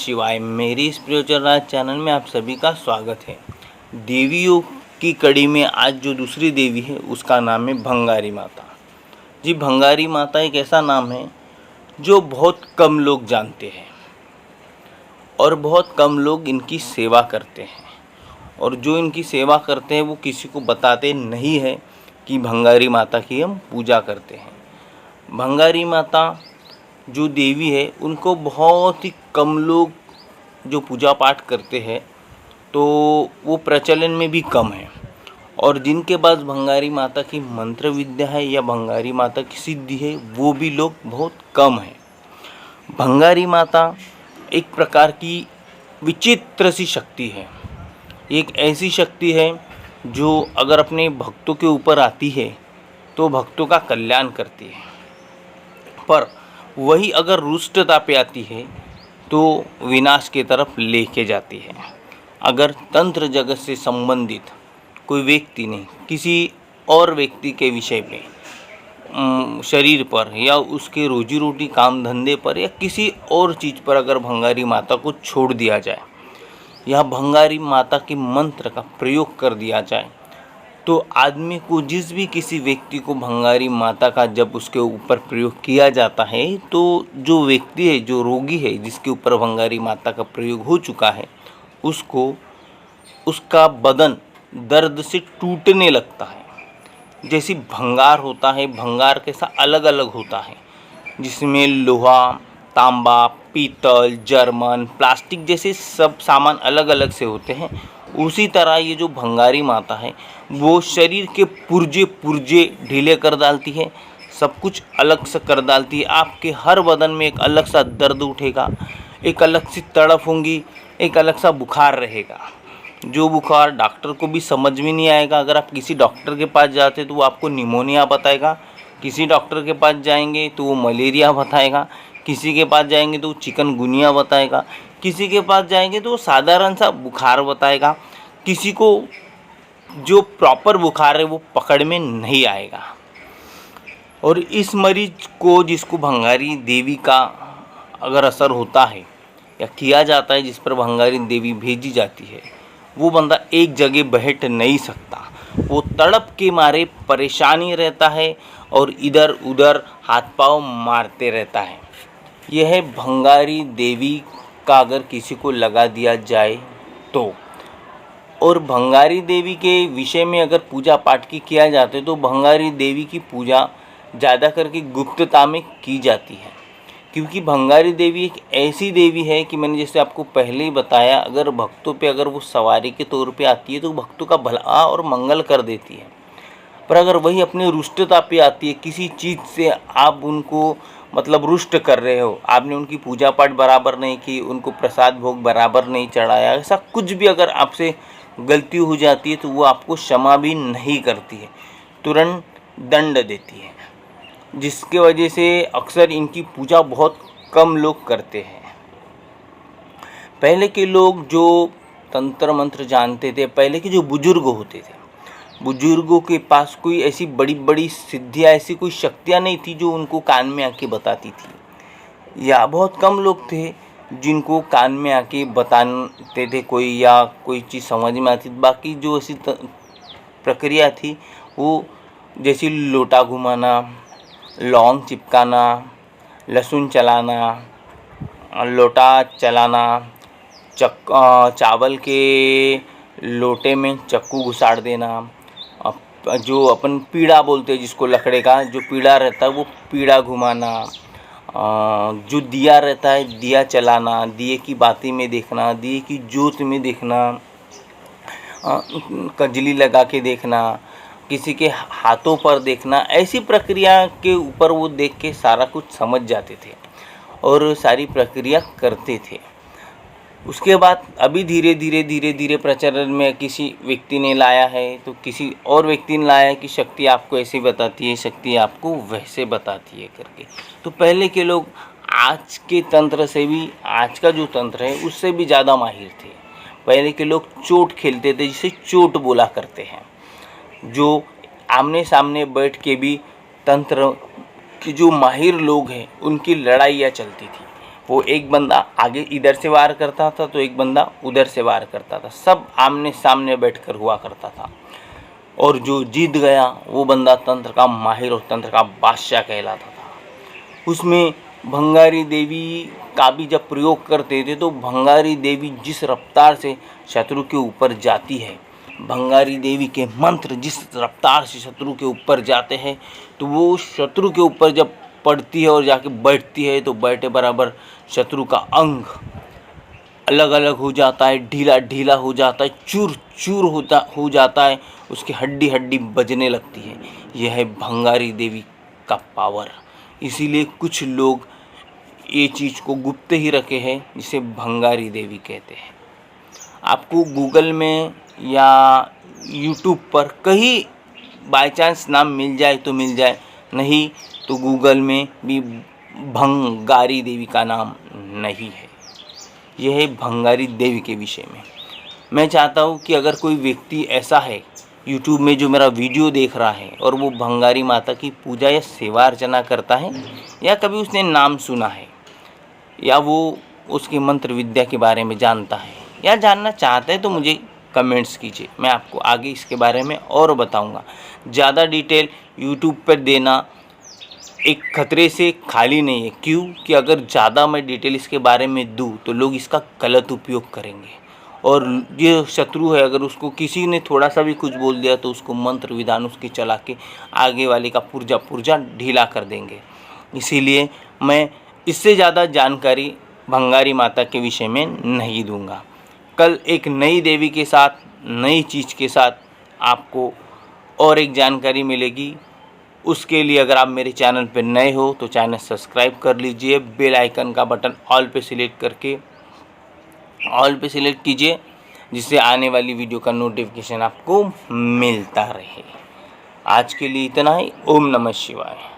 शिवाय। मेरी स्पिरिचुअल राज चैनल में आप सभी का स्वागत है। देवियों की कड़ी में आज जो दूसरी देवी है उसका नाम है भंगारी माता। जी, भंगारी माता एक ऐसा नाम है जो बहुत कम लोग जानते हैं और बहुत कम लोग इनकी सेवा करते हैं, और जो इनकी सेवा करते हैं वो किसी को बताते नहीं है कि भंगारी माता की हम पूजा करते हैं। भंगारी माता जो देवी है उनको बहुत ही कम लोग जो पूजा पाठ करते हैं, तो वो प्रचलन में भी कम है। और जिनके पास भंगारी माता की मंत्र विद्या है या भंगारी माता की सिद्धि है वो भी लोग बहुत कम हैं। भंगारी माता एक प्रकार की विचित्र सी शक्ति है। एक ऐसी शक्ति है जो अगर अपने भक्तों के ऊपर आती है तो भक्तों का कल्याण करती है, पर वही अगर रुष्टता पे आती है तो विनाश की तरफ लेके जाती है। अगर तंत्र जगत से संबंधित कोई व्यक्ति ने किसी और व्यक्ति के विषय में शरीर पर या उसके रोजी रोटी काम धंधे पर या किसी और चीज़ पर अगर भंगारी माता को छोड़ दिया जाए या भंगारी माता के मंत्र का प्रयोग कर दिया जाए, तो आदमी को जिस भी किसी व्यक्ति को भंगारी माता का जब उसके ऊपर प्रयोग किया जाता है तो जो व्यक्ति है, जो रोगी है, जिसके ऊपर भंगारी माता का प्रयोग हो चुका है, उसको उसका बदन दर्द से टूटने लगता है। जैसे भंगार होता है, भंगार कैसा अलग अलग होता है जिसमें लोहा, तांबा, पीतल, जर्मन, प्लास्टिक जैसे सब सामान अलग अलग से होते हैं, उसी तरह ये जो भंगारी माता है वो शरीर के पुर्जे पुर्जे ढीले कर डालती है, सब कुछ अलग से कर डालती है। आपके हर बदन में एक अलग सा दर्द उठेगा, एक अलग सी तड़प होंगी, एक अलग सा बुखार रहेगा, जो बुखार डॉक्टर को भी समझ में नहीं आएगा। अगर आप किसी डॉक्टर के पास जाते तो वो आपको निमोनिया बताएगा, किसी डॉक्टर के पास जाएंगे तो वो मलेरिया बताएगा, किसी के पास जाएंगे तो चिकनगुनिया बताएगा, किसी के पास जाएंगे तो साधारण सा बुखार बताएगा, किसी को जो प्रॉपर बुखार है वो पकड़ में नहीं आएगा। और इस मरीज को जिसको भंगारी देवी का अगर असर होता है या किया जाता है, जिस पर भंगारी देवी भेजी जाती है, वो बंदा एक जगह बैठ नहीं सकता। वो तड़प के मारे परेशानी रहता है और इधर उधर हाथ पांव मारते रहता है। यह है भंगारी देवी का अगर किसी को लगा दिया जाए तो। और भंगारी देवी के विषय में अगर पूजा पाठ की किया जाता है तो भंगारी देवी की पूजा ज़्यादा करके गुप्तता में की जाती है, क्योंकि भंगारी देवी एक ऐसी देवी है कि मैंने जैसे आपको पहले ही बताया, अगर भक्तों पे अगर वो सवारी के तौर पे आती है तो भक्तों का भला और मंगल कर देती है। पर अगर वही अपनी रुष्टता पे आती है, किसी चीज़ से आप उनको मतलब रुष्ट कर रहे हो, आपने उनकी पूजा पाठ बराबर नहीं की, उनको प्रसाद भोग बराबर नहीं चढ़ाया, ऐसा कुछ भी अगर आपसे गलती हो जाती है तो वो आपको क्षमा भी नहीं करती है, तुरंत दंड देती है, जिसके वजह से अक्सर इनकी पूजा बहुत कम लोग करते हैं। पहले के लोग जो तंत्र मंत्र जानते थे, पहले के जो बुजुर्ग होते थे, बुजुर्गों के पास कोई ऐसी बड़ी बड़ी सिद्धियाँ, ऐसी कोई शक्तियाँ नहीं थी जो उनको कान में आके बताती थी, या बहुत कम लोग थे जिनको कान में आके बताते थे कोई, या कोई चीज़ समझ में आती। बाकी जो ऐसी प्रक्रिया थी वो जैसी लोटा घुमाना, लौंग चिपकाना, लहसुन चलाना, लोटा चलाना, चावल के लोटे में चक्कू घुसाड़ देना, जो अपन पीड़ा बोलते हैं जिसको लकड़े का जो पीड़ा रहता है वो पीड़ा घुमाना, जो दिया रहता है दिया चलाना, दिए की बाती में देखना, दिए की जोत में देखना, कजली लगा के देखना, किसी के हाथों पर देखना, ऐसी प्रक्रिया के ऊपर वो देख के सारा कुछ समझ जाते थे और सारी प्रक्रिया करते थे। उसके बाद अभी धीरे धीरे प्रचलन में किसी व्यक्ति ने लाया है तो किसी और व्यक्ति ने लाया है कि शक्ति आपको ऐसे बताती है, शक्ति आपको वैसे बताती है करके। तो पहले के लोग आज के तंत्र से भी, आज का जो तंत्र है उससे भी ज़्यादा माहिर थे। पहले के लोग चोट खेलते थे, जिसे चोट बोला करते हैं, जो आमने सामने बैठ के भी तंत्र के जो माहिर लोग हैं उनकी लड़ाइयाँ चलती थी। वो एक बंदा आगे इधर से वार करता था तो एक बंदा उधर से वार करता था, सब आमने सामने बैठकर हुआ करता था। और जो जीत गया वो बंदा तंत्र का माहिर और तंत्र का बादशाह कहलाता था। उसमें भंगारी देवी का भी जब प्रयोग करते थे तो भंगारी देवी जिस रफ्तार से शत्रु के ऊपर जाती है, भंगारी देवी के मंत्र जिस रफ्तार से शत्रु के ऊपर जाते हैं, तो वो शत्रु के ऊपर जब पड़ती है और जाके बैठती है तो बैठे बराबर शत्रु का अंग अलग अलग हो जाता है, ढीला ढीला हो जाता है, चूर चूर हो जाता है, उसकी हड्डी हड्डी बजने लगती है। यह है भंगारी देवी का पावर। इसीलिए कुछ लोग ये चीज़ को गुप्त ही रखे हैं, जिसे भंगारी देवी कहते हैं। आपको गूगल में या यूट्यूब पर कहीं बाय चांस नाम मिल जाए तो मिल जाए, नहीं तो गूगल में भी भंगारी देवी का नाम नहीं है। यह है भंगारी देवी के विषय में। मैं चाहता हूँ कि अगर कोई व्यक्ति ऐसा है यूट्यूब में जो मेरा वीडियो देख रहा है और वो भंगारी माता की पूजा या सेवा अर्चना करता है, या कभी उसने नाम सुना है, या वो उसके मंत्र विद्या के बारे में जानता है या जानना चाहता है, तो मुझे कमेंट्स कीजिए। मैं आपको आगे इसके बारे में और बताऊंगा। ज़्यादा डिटेल यूट्यूब पर देना एक खतरे से खाली नहीं है। क्यों कि अगर ज़्यादा मैं डिटेल इसके बारे में दूँ तो लोग इसका गलत उपयोग करेंगे, और ये शत्रु है, अगर उसको किसी ने थोड़ा सा भी कुछ बोल दिया तो उसको मंत्र विधान उसके चला के आगे वाले का पुर्जा पुर्जा ढीला कर देंगे। इसीलिए मैं इससे ज़्यादा जानकारी भंगारी माता के विषय में नहीं दूंगा। कल एक नई देवी के साथ, नई चीज़ के साथ आपको और एक जानकारी मिलेगी। उसके लिए अगर आप मेरे चैनल पर नए हो तो चैनल सब्सक्राइब कर लीजिए, बेल आइकन का बटन ऑल पे सिलेक्ट करके ऑल पे सिलेक्ट कीजिए, जिससे आने वाली वीडियो का नोटिफिकेशन आपको मिलता रहे। आज के लिए इतना ही। ओम नमः शिवाय।